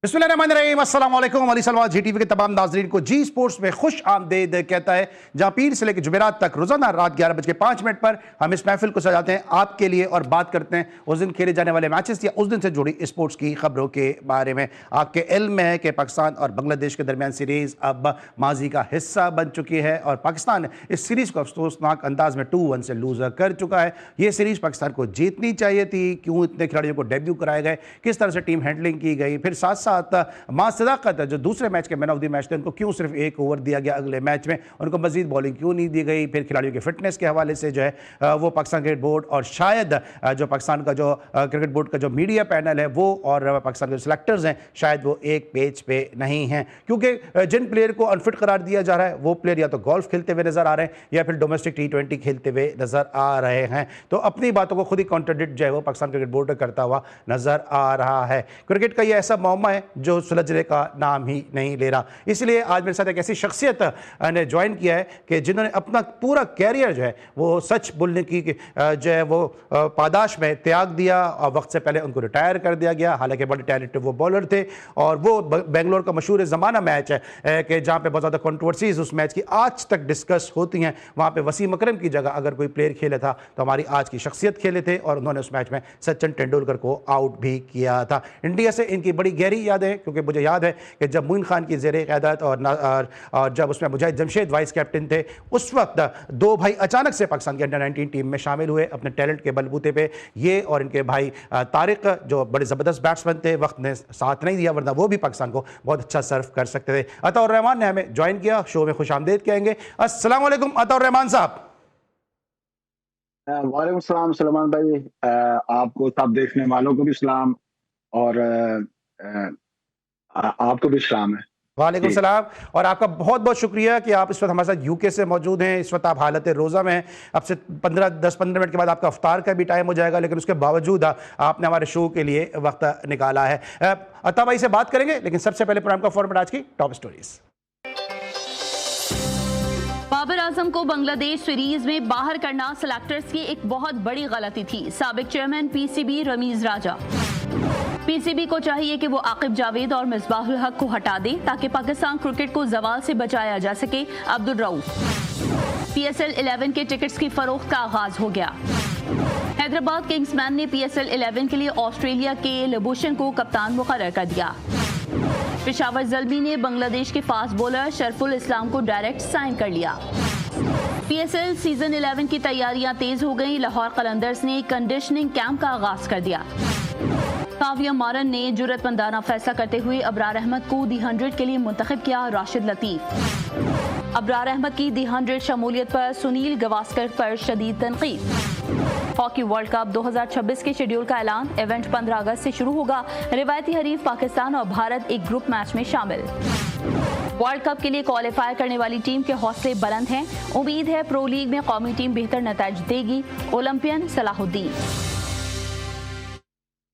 बिस्मिल्लाहिर्रहमानिर्रहीम, अस्सलाम वालेकुम। अली सलमान जी टीवी के तमाम नाज़रीन को जी स्पोर्ट्स में खुश आमदेद कहता है, जहां पीर से लेकर जुमेरात तक रोजाना रात 11:05 पर हम इस महफिल को सजाते हैं आपके लिए और बात करते हैं उस दिन खेले जाने वाले मैचेस या उस दिन से जुड़ी स्पोर्ट्स की खबरों के बारे में। आपके इल्म में है कि पाकिस्तान और बांग्लादेश के दरमियान सीरीज अब माजी का हिस्सा बन चुकी है और पाकिस्तान इस सीरीज को अफसोसनाक अंदाज में 2-1 से लूज कर चुका है। यह सीरीज पाकिस्तान को जीतनी चाहिए थी। क्यों इतने खिलाड़ियों को डेब्यू कराए गए, किस तरह से टीम हैंडलिंग की गई, फिर साथ मां सदाकत जो दूसरे मैच के मैन ऑफ द मैच थे उनको क्यों सिर्फ एक ओवर दिया गया, अगले मैच में उनको मजीद बॉलिंग क्यों नहीं दी गई, फिर खिलाड़ियों की फिटनेस के हवाले से जो है वो पाकिस्तान क्रिकेट बोर्ड और शायद जो पाकिस्तान का जो क्रिकेट बोर्ड का जो मीडिया पैनल है वो और पाकिस्तान के सिलेक्टर्स हैं शायद वो एक पेज पे नहीं हैं, क्योंकि जिन प्लेयर को अनफिट करार दिया जा रहा है वो प्लेयर या तो गोल्फ खेलते हुए नजर आ रहे हैं या फिर डोमेस्टिक T20 खेलते हुए नजर आ रहे हैं। तो अपनी बातों को खुद ही कॉन्ट्रडिक्ट जो है वो पाकिस्तान क्रिकेट बोर्ड करता हुआ नजर आ रहा है। क्रिकेट का ये ऐसा मौमा है जो सुलझने का नाम ही नहीं ले रहा। इसलिए आज मेरे साथ एक ऐसी शख्सियत ने ज्वाइन किया है कि जिन्होंने अपना पूरा कैरियर जो है वो सच बोलने की जो है वो पादाश में त्याग दिया और वक्त से पहले उनको रिटायर कर दिया गया। हालांकि बड़े टैलेंटेड वो बॉलर थे और वो बेंगलोर का मशहूर ज़माना मैच है कि जहाँ पे बहुत ज़्यादा कंट्रोवर्सीज उस मैच की आज तक डिस्कस होती हैं। वहाँ पे वसीम अकरम की जगह अगर कोई प्लेयर खेले था तो हमारी आज की शख्सियत खेले थे और उन्होंने उस मैच में सचिन तेंदुलकर को आउट भी किया था। इंडिया से इनकी बड़ी गहरी यादें हैं, क्योंकि मुझे याद है कि जब मोइन खान की ज़ेरे क़यादत और जब उसमें मुजाहिद जमशेद वाइस कैप्टन थे उस वक्त दो भाई अचानक से पाकिस्तान की अंडर-19 टीम में शामिल हुए अपने टैलेंट के बलबूते पे। ये और इनके भाई तारिक जो बड़े ज़बरदस्त बैट्समैन थे, वक्त ने साथ नहीं दिया वरना वो भी पाकिस्तान को बहुत अच्छा सर्व कर सकते थे। अताउर रहमान ने हमें ज्वाइन किया, शो में खुश आमदेद कहेंगे। अस्सलाम वालेकुम अताउर रहमान साहब। वालेकुम सलाम सलमान भाई, आपको सब देखने वालों को भी सलाम और आपको भी सलाम है। वालेकुम सलाम और आपका बहुत बहुत शुक्रिया कि आप इस वक्त हमारे साथ यूके से मौजूद हैं। इस वक्त आप हालत रोज़ा में हैं। अब से 10-15 मिनट के बाद आपका अफ्तार का भी टाइम हो जाएगा, लेकिन उसके बावजूद आपने हमारे शो के लिए वक्त निकाला है। अता भाई से बात करेंगे, लेकिन सबसे पहले प्रोग्राम का फॉर्मेट आज की टॉप स्टोरीज। बाबर आजम को बांग्लादेश सीरीज में बाहर करना सिलेक्टर्स की एक बहुत बड़ी गलती थी। साबिक चेयरमैन पीसीबी रमीज राजा। पीसीबी को चाहिए कि वो आकिब जावेद और मिसबाहुल हक को हटा दे ताकि पाकिस्तान क्रिकेट को जवाल से बचाया जा सके। अब्दुल रऊफ। PSL 11 के टिकट्स की फरोख्त का आगाज हो गया। हैदराबाद किंग्समैन ने PSL 11 के लिए ऑस्ट्रेलिया के लबूशन को कप्तान मुकर्रर कर दिया। पेशावर ज़ल्मी ने बांग्लादेश के फास्ट बॉलर शरफुल इस्लाम को डायरेक्ट साइन कर लिया। PSL सीजन 11 की तैयारियां तेज हो गई। लाहौर कलंदर्स ने कंडीशनिंग कैंप का आगाज कर दिया। काविया मारन ने जुर्रतमंदाना फैसला करते हुए अबरार अहमद को दी 100 के लिए मुंतखब किया। राशिद लतीफ। अबरार अहमद की दी 100 शमूलियत पर सुनील गवास्कर पर शदीद तनकीद। हॉकी वर्ल्ड कप 2026 के शेड्यूल का ऐलान। इवेंट 15 अगस्त से शुरू होगा। रिवायती हरीफ पाकिस्तान और भारत एक ग्रुप मैच में शामिल। वर्ल्ड कप के लिए क्वालिफाई करने वाली टीम के हौसले बुलंद हैं। उम्मीद है प्रो लीग में कौमी टीम बेहतर नतीजे देगी। ओलंपियन सलाहुद्दीन।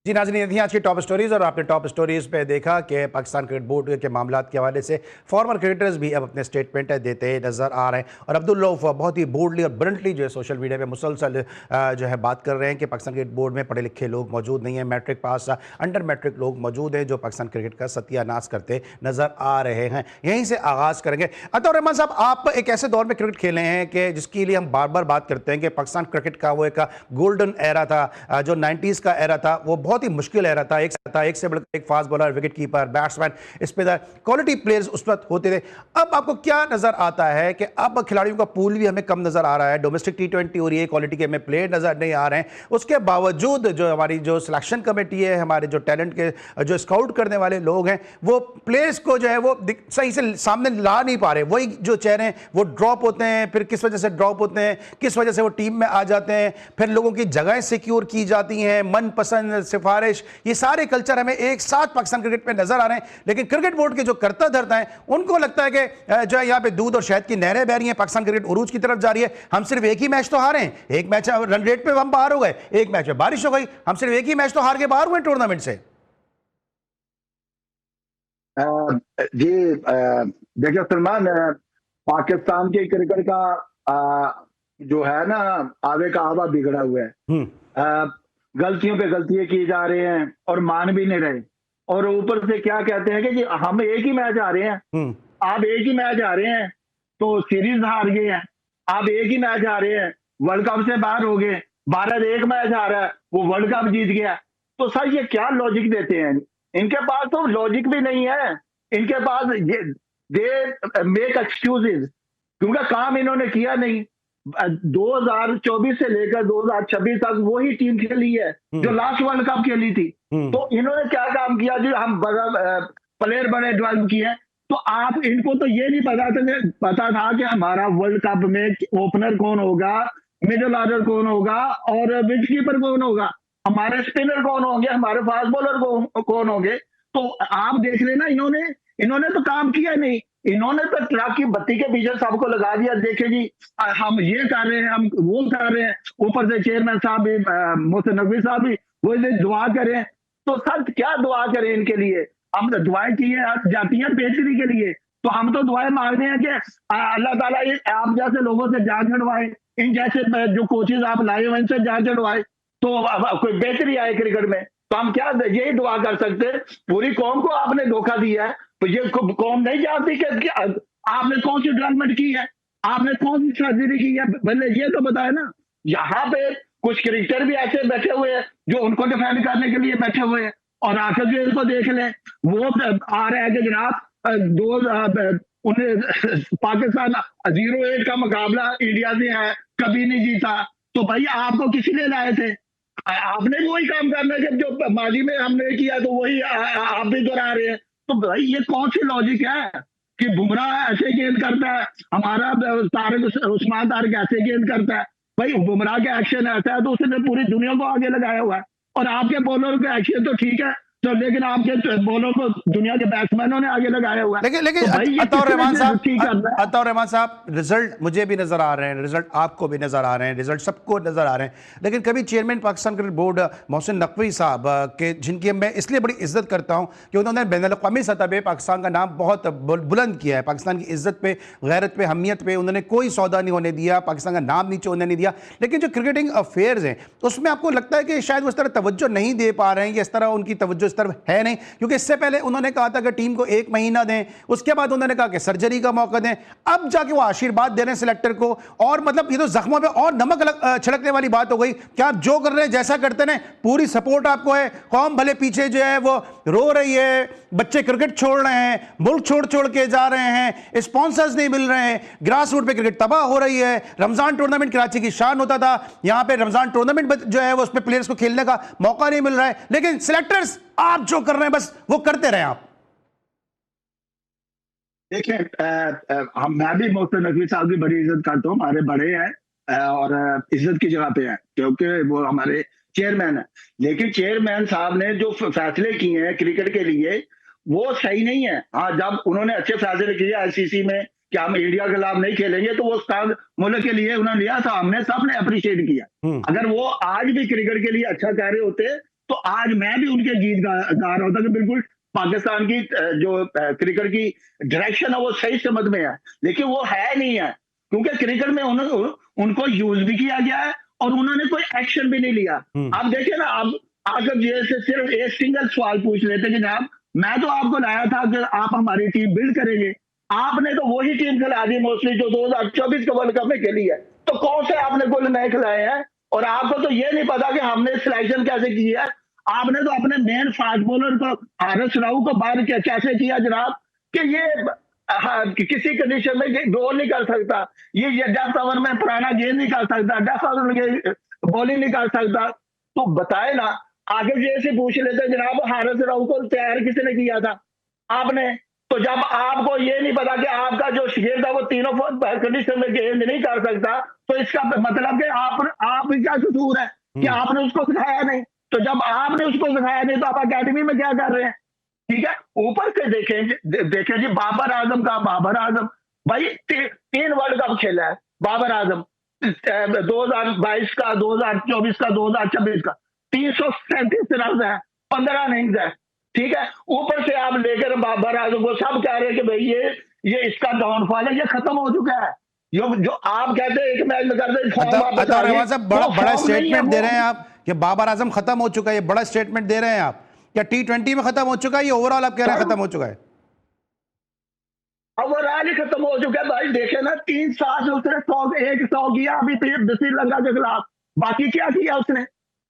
जी नाज़रीन, ये थी आज की टॉप स्टोरीज और आपने टॉप स्टोरीज पे देखा कि पाकिस्तान क्रिकेट बोर्ड के मामलात के हवाले से फॉर्मर क्रिकेटर्स भी अब अपने स्टेटमेंट देते नज़र आ रहे हैं और अब्दुल रऊफ बहुत ही बोल्डली और ब्रंटली जो है सोशल मीडिया पे मुसलसल जो है बात कर रहे हैं कि पाकिस्तान क्रिकेट बोर्ड में पढ़े लिखे लोग मौजूद नहीं हैं, मैट्रिक पास अंडर मैट्रिक लोग मौजूद हैं जो पाकिस्तान क्रिकेट का सत्यानाश करते नज़र आ रहे हैं। यहीं से आगाज़ करेंगे। अताउर रहमान साहब, आप एक ऐसे दौर में क्रिकेट खेले हैं कि जिसके लिए हम बार बार बात करते हैं कि पाकिस्तान क्रिकेट का वो एक गोल्डन एरा था, जो 90s का एरा था, वो बहुत ही मुश्किल एरा था। एक से बढ़कर एक fast bowler, wicket keeper, batsman, spinner, quality players उस वक्त होते थे। अब आपको क्या नजर आता है कि अब खिलाड़ियों का पूल भी हमें कम नजर आ रहा है, डोमेस्टिक T20 हो रही है, क्वालिटी के हमें प्लेयर नजर नहीं आ रहे हैं। उसके बावजूद जो हमारी जो सिलेक्शन कमेटी है, हमारे जो टैलेंट के जो स्काउट करने वाले लोग हैं, वो प्लेयर्स को जो है वो सही से सामने ला नहीं पा रहे। वही जो चेहरे हैं वो ड्रॉप होते हैं, फिर किस वजह से ड्रॉप होते हैं, किस वजह से वो टीम में आ जाते हैं, फिर लोगों की जगहें सिक्योर की जाती हैं, मनपसंद सिफारिश, ये सारे कल्चर हमें एक साथ पाकिस्तान क्रिकेट में नजर आ रहे हैं। लेकिन क्रिकेट बोर्ड के जो करता धरता है उनको लगता है कि जो है यहाँ पे दूध और शहद की नहरें बह रही हैं, पाकिस्तान क्रिकेट उरूज की तरफ जा रही है। हम सिर्फ एक ही मैच तो हारे हैं, एक मैच रन रेट पे हम बाहर हो गए, एक मैच में बारिश हो गई, हम सिर्फ एक ही मैच तो हार के बाहर हुए टूर्नामेंट से। जी देखिए सलमान, पाकिस्तान के क्रिकेट का जो है ना आगे का हवा बिगड़ा हुआ है। गलतियों पे गलतियां की जा रहे हैं और मान भी नहीं रहे। और ऊपर से क्या कहते हैं कि हम एक ही मैच आ रहे हैं, आप एक ही मैच आ रहे हैं तो सीरीज हार गए हैं, आप एक ही मैच आ रहे हैं वर्ल्ड कप से बाहर हो गए, भारत एक मैच आ रहा है वो वर्ल्ड कप जीत गया। तो सर ये क्या लॉजिक देते हैं? इनके पास तो लॉजिक भी नहीं है, इनके पास दे मेक एक्सक्यूजेज, क्योंकि काम इन्होंने किया नहीं। 2024 से लेकर 2026 तक वही टीम खेली है जो लास्ट वर्ल्ड कप खेली थी। तो इन्होंने क्या काम किया जो हम प्लेयर बड़े डेवलप किए। तो आप इनको तो ये नहीं पता था कि हमारा वर्ल्ड कप में ओपनर कौन होगा, मिडिल ऑर्डर कौन होगा और विकेट कीपर कौन होगा, हमारे स्पिनर कौन होंगे, हमारे फास्ट बॉलर कौन होंगे। तो आप देख लेना इन्होंने तो काम किया नहीं, इन्होंने तो ट्रक की बत्ती के पीछे सबको लगा दिया। देखे जी हम ये कर रहे हैं, हम वो कर रहे हैं, ऊपर से चेयरमैन साहब भी मोहसिन नकवी साहब भी वो दुआ करें। तो सर क्या दुआ करें इनके लिए? हम तो दुआएं की जाती हैं बेहतरी के लिए, तो हम तो दुआएं मांगते हैं कि अल्लाह ताला आप जैसे लोगों से जान छुड़वाए, इन जैसे जो कोचेज आप लाए हुए इनसे जान छुड़वाए तो कोई बेहतरी आए क्रिकेट में। तो हम क्या यही दुआ कर सकते हैं? पूरी कौम को आपने धोखा दिया है, तो ये कौम नहीं जानती कि आपने कौन सी डेवलपमेंट की है, आपने कौन सी सर्जरी की है, पहले ये तो बताए ना। यहाँ पे कुछ क्रिकेटर भी ऐसे बैठे हुए हैं जो उनको डिफेंड करने के लिए बैठे हुए हैं, और आकर जो इनको देख लें वो आ रहा है कि जनाब पाकिस्तान 0-8 का मुकाबला इंडिया से है, कभी नहीं जीता। तो भाई आपको किसी ने लाए थे? आपने वही काम करना है जो माजी में हमने किया, तो वही आप भी दोहरा रहे हैं। तो भाई ये कौन सी लॉजिक है कि बुमराह ऐसे गेंद करता है, हमारा उस्मान तारिक ऐसे गेंद करता है? भाई बुमराह का एक्शन ऐसा है तो उसने पूरी दुनिया को आगे लगाया हुआ है, और आपके बॉलर का एक्शन तो ठीक है तो, लेकिन आपके बॉलर को दुनिया के बैट्समैनों ने आगे लगाया हुआ है। लेकिन तो अताउर रहमान साहब रिजल्ट मुझे भी नजर आ रहे हैं, रिजल्ट आपको भी नजर आ रहे हैं, रिजल्ट सबको नजर आ रहे हैं, लेकिन कभी chairman Pakistan cricket board Mohsin Naqvi साहब के, जिनकी मैं इसलिए बड़ी इज्जत करता हूं कि उन्होंने बैनुल-अक़वामी सतह पे पाकिस्तान का नाम बहुत बुलंद किया है, पाकिस्तान की इज्जत पे, गैरत पे, हमियत पे उन्होंने कोई सौदा नहीं होने दिया, पाकिस्तान का नाम नीचे होने नहीं दिया। लेकिन जो क्रिकेटिंग अफेयर्स हैं उसमें आपको लगता है कि शायद वो इस तरह तवज्जो नहीं दे पा रहे हैं, या इस तरह उनकी तवज्जो इस तरफ है नहीं? क्योंकि इससे पहले उन्होंने कहा था कि टीम को 1 महीना दें, उसके बाद उन्होंने कहा कि सर्जरी का मौका दें, अब जाके वो आशीर्वाद दे रहे हैं सिलेक्टर को। और मतलब ये तो जख्मों पे और नमक छिड़कने वाली बात हो गई कि आप जो कर रहे हैं जैसा करते हैं, पूरी सपोर्ट आपको है, कौम भले पीछे जो है वो रो रही है, बच्चे क्रिकेट छोड़ रहे हैं, मुल्क छोड़ के जा रहे हैं, स्पॉन्सर्स नहीं मिल रहे हैं, ग्रास रूट पे क्रिकेट तबाह हो रही है। रमजान टूर्नामेंट कराची की शान होता था, यहां पे रमजान टूर्नामेंट जो है वो उस पे प्लेयर्स को खेलने का मौका नहीं मिल रहा है, लेकिन सिलेक्टर्स आप जो कर रहे हैं बस वो करते रहे आप। देखिए मैं भी मोहसिन नकवी साहब की बड़ी इज्जत करता हूँ, हमारे बड़े हैं और इज्जत की जगह पे हैं क्योंकि वो हमारे चेयरमैन है। लेकिन चेयरमैन साहब ने जो फैसले किए हैं क्रिकेट के लिए वो सही नहीं है। हाँ, जब उन्होंने अच्छे फैसले किए आईसीसी में कि हम इंडिया के खिलाफ नहीं खेलेंगे तो वो उस्ताद मुल्क के लिए उन्होंने लिया था, हमने सबने अप्रिशिएट किया। अगर वो आज भी क्रिकेट के लिए अच्छा कर रहे होते तो आज मैं भी उनके गीत गा रहा होता कि बिल्कुल पाकिस्तान की जो क्रिकेट की डायरेक्शन है वो सही समझ में है। लेकिन वो है नहीं है क्योंकि क्रिकेट में उनको यूज भी किया गया है और उन्होंने कोई एक्शन भी नहीं लिया। आप देखिए ना, अब अगर जैसे सिर्फ एक सिंगल सवाल पूछ लेते कि जनाब मैं तो आपको लाया था कि आप हमारी टीम बिल्ड करेंगे, आपने तो वही टीम खिला दी मोस्टली जो 2024 के वर्ल्ड कप में खेली है, तो कौन से आपने गोल नए खिलाए हैं? और आपको तो ये नहीं पता कि हमने सिलेक्शन कैसे की है। आपने तो अपने मेन फास्ट बॉलर को हारिस राऊ को बाहर कैसे किया जनाब कि ये किसी कंडीशन में गोल नहीं कर सकता, ये डेथ ओवर में पुराना गेंद नहीं कर सकता, डेथ ओवर में बॉलिंग नहीं कर सकता। तो बताए ना, आगे जैसे पूछ लेते जनाब हारिस राऊ को तैयार किसने किया था? आपने। तो जब आपको ये नहीं पता कि आपका जो शिगिर्द है वो तीनों कंडीशन में गेंद नहीं कर सकता, तो इसका मतलब कि आप क्या कसूर है कि आपने उसको सिखाया नहीं? तो जब आपने उसको सिखाया नहीं तो आप अकेडमी में क्या कर रहे हैं? ठीक है, ऊपर से देखें जी बाबर आजम भाई 3 वर्ल्ड कप खेला है बाबर आजम, 2022 का, 2024 का, 2026 का, 337 रन है, 15 इनिंग्स है। ठीक है, ऊपर से आप लेकर बाबर आजम को सब कह रहे हैं कि भाई ये इसका डाउनफॉल है, ये खत्म हो चुका है। जो आप कहते हैं एक मैच में कर दे, बड़ा स्टेटमेंट दे रहे हैं आप कि बाबर आजम खत्म हो चुका है, ये बड़ा स्टेटमेंट दे रहे हैं आप क्या T20 में खत्म हो चुका है, ये ओवरऑल आप कह रहे हैं खत्म हो चुका है? ओवरऑल ही खत्म हो चुका है भाई। देखे ना 3 साल उसने 100 किया अभी श्रीलंका के खिलाफ, बाकी क्या किया उसने?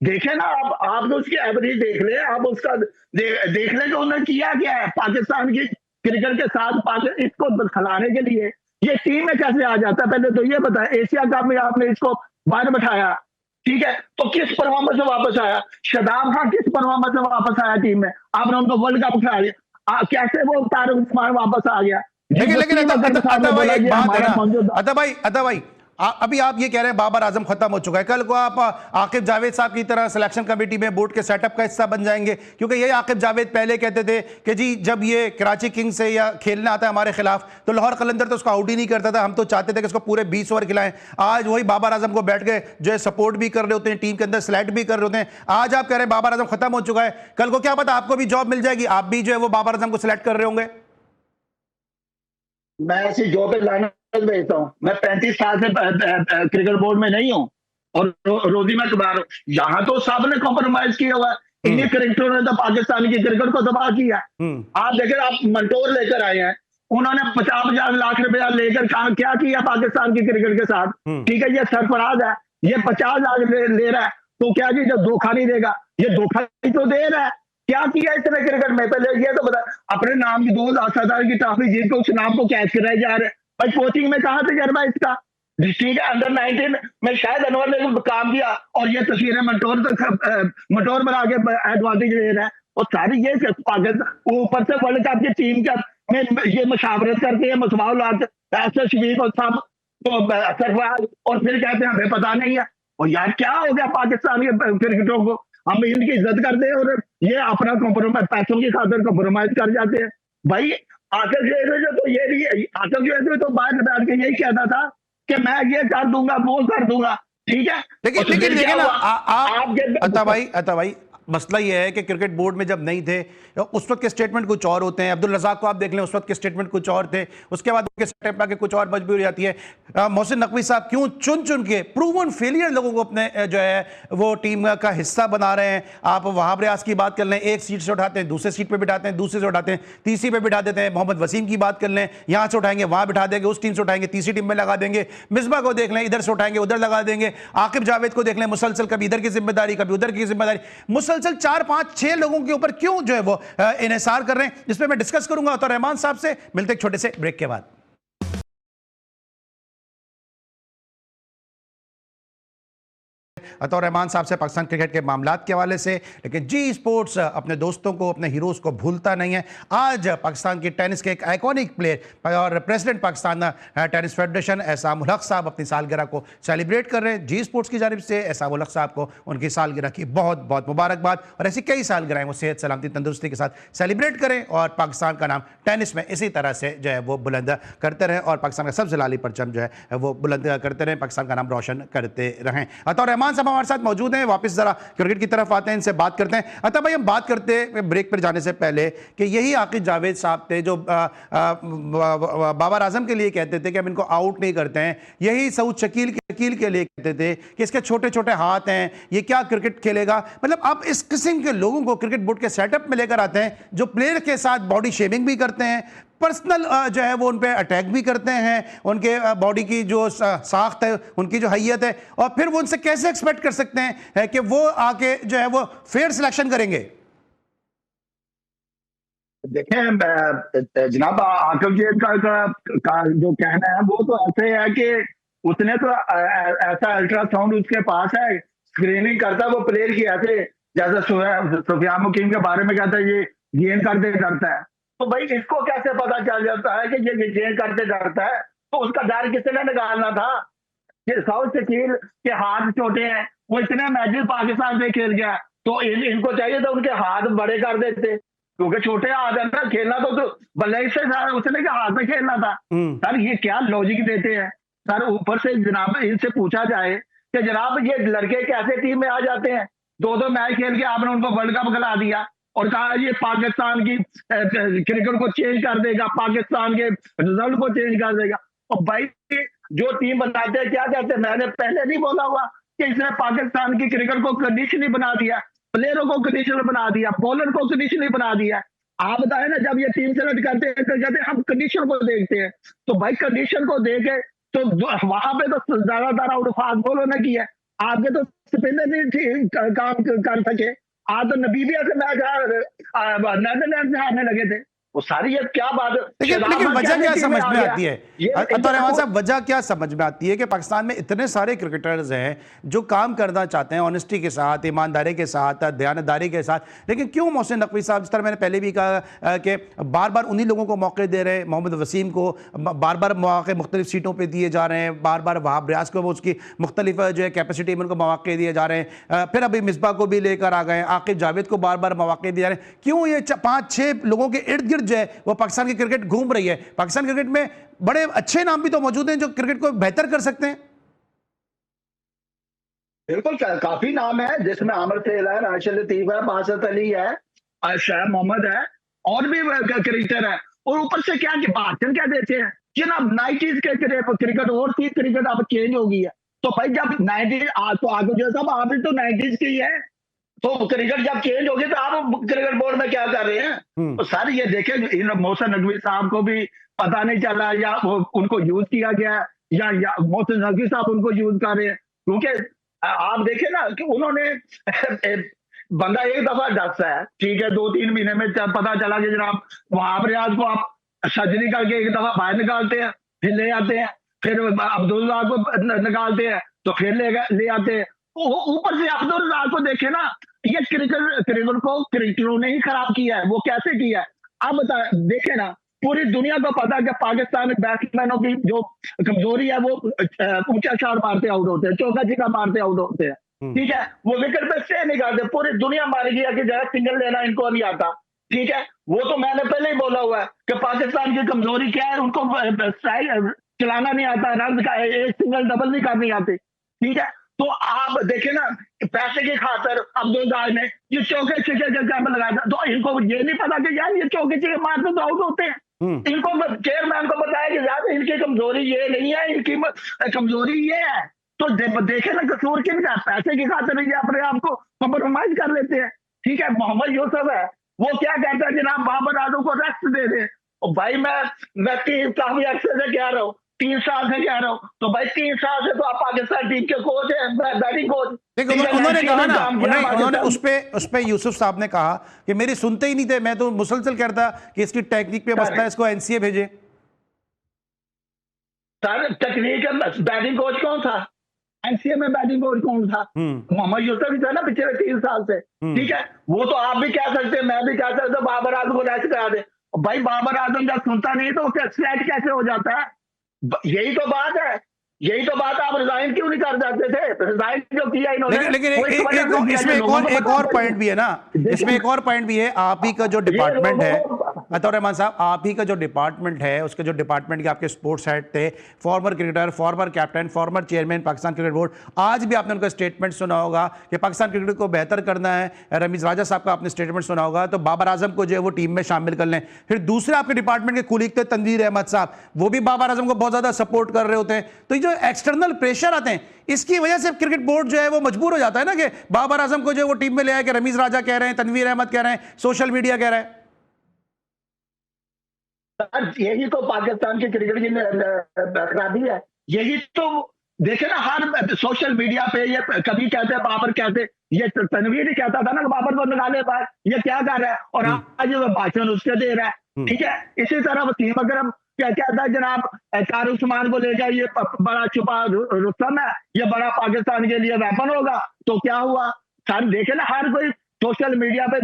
देखे ना आप तो उसकी एवरेज देख ले, आप उसका देख ले कि उन्होंने किया क्या है पाकिस्तान की क्रिकेट के साथ इसको खिलाने के लिए। ये टीम में कैसे आ जाता है पहले तो ये बताया। एशिया कप में आपने इसको बाहर बैठाया, ठीक है, तो किस परफॉर्मेंस से वापस आया? शादाब खान किस परफॉर्मेंस से वापस आया टीम में? आपने उनको वर्ल्ड कप खिला दिया। कैसे वो तारिक उस्मान वापस आ गया? लेकिन अता भाई एक बात है ना, अता भाई अभी आप ये कह रहे हैं बाबर आजम खत्म हो चुका है, कल को आप आकिब जावेद साहब की तरह सिलेक्शन कमेटी में बोर्ड के सेटअप का हिस्सा बन जाएंगे, क्योंकि यही आकिब जावेद पहले कहते थे कि जी जब ये कराची किंग्स से या खेलने आता है हमारे खिलाफ तो लाहौर कलंदर तो उसको आउट ही नहीं करता था, हम तो चाहते थे कि उसको पूरे 20 ओवर खिलाएं। आज वही बाबर आजम को बैठ के जो है सपोर्ट भी कर रहे होते हैं, टीम के अंदर सेलेक्ट भी कर रहे होते हैं। आज आप कह रहे हैं बाबर आजम खत्म हो चुका है, कल को क्या पता आपको भी जॉब मिल जाएगी, आप भी जो है वो बाबर आजम को सिलेक्ट कर रहे होंगे। मैं ऐसी जॉब पे लाना भेजता हूँ। मैं 35 साल से क्रिकेट बोर्ड में नहीं हूँ और रोजी में कमा रहा हूँ। यहाँ तो सबने कॉम्प्रोमाइज किया हुआ है। इन्हीं क्रिकेटरों ने तो पाकिस्तान की क्रिकेट को तबाह किया। आप देखें, आप मंटोर लेकर आए हैं, उन्होंने 50-50 लाख रुपया लेकर क्या किया पाकिस्तान की क्रिकेट के साथ? ठीक है, ये सरफराज है, ये 50 लाख ले रहा है, तो क्या जी जब धोखा नहीं देगा? ये धोखा ही तो दे रहा है। क्या किया इसने क्रिकेट में? पहले ये तो बता। अपने नाम की 2017 की ट्रॉफी जीत के उस नाम को कैच कराए जा रहे हैं भाई। कोचिंग में कहाँ तजर्बा इसका? डिस्ट्रिक्ट अंडर 19 में शायद अनवर ने काम किया और ये तस्वीरें मंटोर बना के एडवांटेज ले रहा है। और सारी ये पाकिस्तान ऊपर से वर्ल्ड कप की टीम का में ये मशावरत करते हैं, मसवाल शफीक और सब तो सरफराज, और फिर कहते हैं हमें पता नहीं है। और यार क्या हो गया पाकिस्तान के क्रिकेटरों को? हम इनकी इज्जत करते हैं और ये अपना कॉम्प्रोमाइज, पैसों की खातिर कॉम्प्रोमाइज कर जाते हैं भाई। आकिब जो तो ये भी आकिब जो तो बाहर बैठ के यही कहता था कि मैं ये कर दूंगा, वो कर दूंगा, ठीक है। लेकिन अता भाई मसला यह है कि क्रिकेट बोर्ड में जब नहीं थे उस वक्त के स्टेटमेंट कुछ और होते हैं। अब्दुल रज़ाक को आप देख लें, उस वक्त के स्टेटमेंट कुछ और थे, उसके बाद उनके सेटअप आके कुछ और मजबूरी आती है। मोहसिन नकवी साहब क्यों चुन चुन के प्रूवन फेलियर लोगों को अपने जो है वो टीम का हिस्सा बना रहे हैं? आप वहाब रियाज की बात कर लें, एक सीट से उठाते हैं, दूसरे सीट पर बिठाते हैं, दूसरे से उठाते हैं, तीसरी पे बिठा देते हैं। मोहम्मद वसीम की बात कर लें, यहाँ से उठाएंगे वहाँ बिठा देंगे, उस टीम से उठाएंगे तीसरी टीम में लगा देंगे। मिसबा को देख लें, इधर से उठाएंगे उधर लगा देंगे। आकिब जावेद को देख लें, मुसलसल कभी इधर की जिम्मेदारी कभी उधर की जिम्मेदारी, मुसलसल 4-5-6 लोगों के ऊपर क्यों जो है वो इन्हिसार कर रहे हैं, जिसपे मैं डिस्कस करूंगा तो रहमान साहब से। मिलते एक छोटे से ब्रेक के बाद। अतौर रहमान साहब से पाकिस्तान क्रिकेट के मामलात के हवाले से। लेकिन जी स्पोर्ट्स अपने दोस्तों को, अपने हीरोज़ को भूलता नहीं है। आज पाकिस्तान की टेनिस के एक आइकॉनिक प्लेयर और प्रेसिडेंट पाकिस्तान टेनिस फेडरेशन एहसान उल हक साहब अपनी सालगिरह को सेलिब्रेट कर रहे हैं। जी स्पोर्ट्स की जानिब से एहसान उल हक साहब को उनकी सालगिरह की बहुत बहुत मुबारकबाद, और ऐसी कई सालगिरह वो सेहत सलामती तंदुरुस्ती के साथ सेलिब्रेट करें और पाकिस्तान का नाम टेनिस में इसी तरह से जो है वो बुलंद करते रहें और पाकिस्तान का सबसे लाली परचम जो है वो बुलंद करते रहें, पाकिस्तान का नाम रोशन करते रहें। अतौर रहमान साहब हमारे साथ मौजूद हैं। वापस जरा क्रिकेट की तरफ आते हैं, इनसे बात करते हैं। अतः भाई हम बात करते हैं ब्रेक पर जाने से पहले कि यही आकिब जावेद साहब थे जो बाबर आजम के लिए कहते थे कि हम इनको आउट नहीं करते हैं। यही सऊद शकील के लिए कहते थे कि इसके छोटे छोटे हाथ हैं, ये क्या क्रिकेट खेलेगा। मतलब आप इस किस्म के लोगों को क्रिकेट बोर्ड के सेटअप में लेकर आते हैं जो प्लेयर के साथ बॉडी शेमिंग भी करते हैं, पर्सनल जो है वो उन पे अटैक भी करते हैं, उनके बॉडी की जो साख्त है, उनकी जो हैयत है, और फिर वो उनसे कैसे एक्सपेक्ट कर सकते हैं कि वो आके जो है वो फेयर सिलेक्शन करेंगे? देखें जनाब, आकिब जी का जो कहना है वो तो ऐसे है कि उसने तो ऐसा अल्ट्रासाउंड उसके पास है, स्क्रीनिंग करता है वो प्लेयर की, ऐसे जैसे सुफियान मुकीम के बारे में कहता है ये गेंद करते डरता है। तो भाई इसको कैसे पता चल जाता है कि ये गेंद करते डरता है? तो उसका डर किसने निकालना था? साउथ शकील के हाथ छोटे हैं, वो इतने मैचेस पाकिस्तान से खेल गया, तो इनको चाहिए था उनके हाथ बड़े कर देते, क्योंकि छोटे हाथ है ना, खेलना तो बल्ले से उसने के हाथ में खेलना था। सर ये क्या लॉजिक देते हैं सर? ऊपर से जनाब इनसे पूछा जाए कि जनाब ये लड़के कैसे टीम में आ जाते हैं? 2-2 मैच खेल के आपने उनको वर्ल्ड कप खिला दिया और कहा ये पाकिस्तान की क्रिकेट को चेंज कर देगा, पाकिस्तान के रिजल्ट को चेंज कर देगा। और भाई जो टीम बनाते हैं क्या कहते हैं? मैंने पहले नहीं बोला हुआ कि इसने पाकिस्तान की क्रिकेट को कंडीशन ही बना दिया। प्लेयरों को कंडीशनर बना दिया, बॉलर को कंडीशनर बना दिया। आप बताए ना, जब ये टीम सेलेक्ट करते हैं तो कहते हैं हम कंडीशन को देखते हैं, तो भाई कंडीशन को देखे तो वहां पे तो ज्यादातर आउट फास्ट बॉलर ने किया, आपके तो स्पिनर नहीं काम कर सके। आज तो नबीबिया से मैच नेदरलैंड से हारने लगे थे। वो सारी ये क्या बात है, लेकिन वजह क्या समझ में आती है तो रहमान साहब, वजह क्या समझ में आती है कि पाकिस्तान में इतने सारे क्रिकेटर्स हैं जो काम करना चाहते हैं ऑनेस्टी के साथ, ईमानदारी के साथ, दयानतदारी के साथ, लेकिन क्यों मोहसिन नकवी साहब, जिस तरह मैंने पहले भी कहा कि बार बार उन्हीं लोगों को मौके दे रहे हैं, मोहम्मद वसीम को बार बार मौके मुख्तलिफ सीटों पर दिए जा रहे हैं, बार बार वहाब रियाज को उसकी मुख्तलिफ जो है कैपेसिटी में उनको मौके दिए जा रहे हैं, फिर अभी मिसबा को भी लेकर आ गए, आकिब जावेद को बार बार मौके दिए जा रहे हैं, क्यों ये 5-6 लोगों के इर्द गिर्द जो है वो पाकिस्तान की क्रिकेट घूम रही है? पाकिस्तान क्रिकेट में बड़े अच्छे नाम भी तो मौजूद हैं जो क्रिकेट को बेहतर कर सकते हैं। बिल्कुल काफी नाम है, जिसमें आमिर खेल है, राशिद लतीफ है, बासित अली है, शाह मोहम्मद है, और भी क्रिकेटर है। और ऊपर से क्या कि भाषण क्या देते हैं कि ना 90s के क्रिकेट और थी, क्रिकेट अब चेंज हो गई है। तो भाई जब 90 तो आगे जो सब आप तो 90s की है, तो क्रिकेट जब चेंज हो गई तो आप क्रिकेट बोर्ड में क्या कर रहे हैं? तो सर ये देखें, मोहसिन नकवी साहब को भी पता नहीं चला, या उनको यूज किया गया, या मोहसिन नकवी साहब उनको यूज कर रहे हैं। क्योंकि आप देखें ना कि उन्होंने बंदा एक दफा डसता है, ठीक है, 2-3 महीने में पता चला कि जनाब वहाब रियाज को आप सर्जरी करके एक दफा बाहर निकालते हैं, फिर ले आते हैं, फिर अब्दुल्ला को निकालते हैं तो फिर ले आते हैं। ऊपर से अब्दुल्ला को देखे ना, ये क्रिकेट को क्रिकेटरों ने ही खराब किया है। वो कैसे किया है आप देखे ना, पूरी दुनिया को पता है कि पाकिस्तान बैट्समैनों की जो कमजोरी है वो ऊंचा शॉट मारते आउट होते हैं, चौका छिक्का मारते आउट होते हैं, ठीक है, वो विकेट पे स्टे नहीं करते। पूरी दुनिया मार गया कि जरा सिंगल लेना इनको नहीं आता, ठीक है। वो तो मैंने पहले ही बोला हुआ है कि पाकिस्तान की कमजोरी क्या है, उनको चलाना नहीं आता, रन का एक सिंगल डबल नहीं करनी आती, ठीक है। तो आप देखे ना, पैसे की खातर अब्दुल्ला ने ये चौके छिके का कैंप लगाया था, तो इनको ये नहीं पता कि यार ये चौके छिके मारते तो आउट होते हैं। इनको चेयरमैन को बताया कि यार इनकी कमजोरी ये नहीं है, इनकी कमजोरी ये है। तो देखे ना कसूर किनका, पैसे की खातर ये अपने आप को कॉम्प्रोमाइज कर लेते हैं, ठीक है। मोहम्मद यूसुफ है, वो क्या कहता है जनाब बाबर आजम को रेस्ट दे दे। और भाई मैं काफी अरसे से कह रहा हूँ, 3 साल से कह रहा हूँ, तो भाई 3 साल से तो आप पाकिस्तान टीम के कोच हैं, बैटिंग कोच। उन्होंने कहा ना, उन्होंने उस पे यूसुफ साहब ने कहा कि मेरी सुनते ही नहीं थे, मैं तो मुसलसल कहता कि इसकी टेक्निक पे मसला है, इसको एनसीए भेजे। सर टेक्निक बैटिंग कोच कौन था? एनसीए में बैटिंग कोच कौन था? मोहम्मद यूसुफ ही था ना पिछले 3 साल से, ठीक है। वो तो आप भी कह सकते हैं, मैं भी कह सकता हूँ बाबर आजम को रेस्ट करा दे। भाई बाबर आजम जब सुनता नहीं तो सेट कैसे हो जाता है? यही तो बात है, यही तो बात। आप रिजाइन क्यों नहीं कर जाते थे? रिजाइन जो किया इन्होंने। लेकिन इसमें एक और पॉइंट भी है ना, इसमें एक और पॉइंट भी है। आप ही का जो डिपार्टमेंट है अताउर रहमान साहब, आप ही का जो डिपार्टमेंट है, उसके जो डिपार्टमेंट के आपके स्पोर्ट्स हेड थे, farmer cricketer, former captain, former chairman Pakistan cricket board, आज भी आपने उनका स्टेटमेंट सुना होगा कि पाकिस्तान क्रिकेट को बेहतर करना है। रमीज राजा साहब का आपने स्टेटमेंट सुना होगा, तो बाबर आजम को जो है वो टीम में शामिल कर लें। फिर दूसरे आपके डिपार्टमेंट के कुलीग थे तनवीर अहमद साहब, वो भी बाबर आजम को बहुत ज्यादा सपोर्ट कर रहे होते हैं। तो ये जो एक्सटर्नल प्रेशर आते हैं, इसकी वजह से क्रिकेट बोर्ड जो है वो मजबूर हो जाता है ना कि बाबर आजम को जो है वो टीम में ले आए, कि रमीज राजा कह रहे हैं, तनवीर अहमद कह रहे हैं, सोशल मीडिया कह रहा है। यही तो पाकिस्तान की क्रिकेट की खराबी है। यही तो देखे ना, हर सोशल मीडिया पे ये कभी कहते हैं बाबर, कहते ये तनवीर ही कहता था ना कि बाबर को निकाले बाहर, ये क्या कर रहा है, और आज वो भाषण उसके दे रहा है, ठीक है। इसी तरह वसीम अकरम क्या कहता है जनाब कार उस्मान को लेकर, ये बड़ा छुपा रुस्तम है, ये बड़ा पाकिस्तान के लिए वेपन होगा। तो क्या हुआ सर, देखे ना, हर कोई सोशल मीडिया पे